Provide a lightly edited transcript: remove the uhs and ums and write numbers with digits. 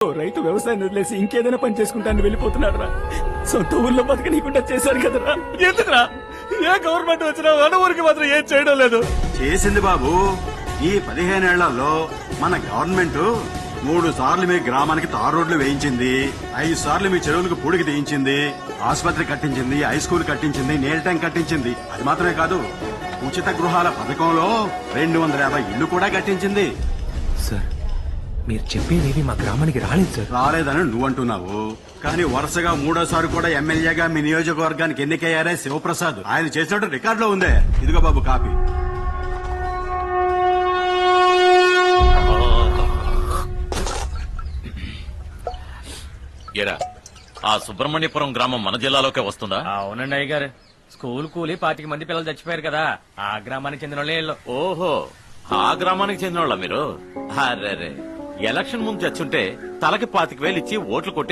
రైతు వ్యవసాయం వదిలేసి ఇంకేదైనా పని చేసుకుంటాను వెళ్ళిపోతున్నాడు రా. సొంత ఊర్లో బతకనీయకుండా చేశారు కదరా. ఎందుకురా ఏ గవర్నమెంట్ వచ్చినా మన ఊరికి మాత్రం ఏం చేయడం లేదు. చేసింది బాబు. ఈ 15 ఏళ్లలో మన గవర్నమెంట్ 3 సార్లు మీ గ్రామానికి తారు రోడ్లు వేయించింది, 5 సార్లు మీ చెరువులకు పూడికి తీయించింది, ఆసుపత్రి కట్టించింది, హై స్కూల్ కట్టించింది, నీళ్ళ ట్యాంక్ కట్టించింది. అది మాత్రమే కాదు, ఉచిత గృహాల పథకంలో 250 ఇళ్లు కూడా కట్టించింది. సార్ మీరు చెప్పేదేవి మా గ్రామానికి రాలేదు సార్. రాలేదని నువ్వంటున్నావు, కానీ వరుసగా 3వ సారి కూడా ఎమ్మెల్యేగా మీ నియోజకవర్గానికి ఎన్నికయ్యారే శివప్రసాద్. ఆయన చేసినట్టు రికార్డులో ఉందే. ఇదిగో బాబు కాపీ. ఏరా, ఆ సుబ్రహ్మణ్యపురం గ్రామం మన జిల్లాలోకే వస్తుందా? అవునండి అయ్యగారు. స్కూల్ కూలి 25 మంది పిల్లలు చచ్చిపోయారు కదా, ఆ గ్రామానికి చెందిన వాళ్ళే వీళ్ళు. ఓహో, ఆ గ్రామానికి చెందిన వాళ్ళ మీరు? అరే, ఎలక్షన్ ముందు చచ్చుంటే తలకి 25,000 ఇచ్చి ఓట్లు కొట్టి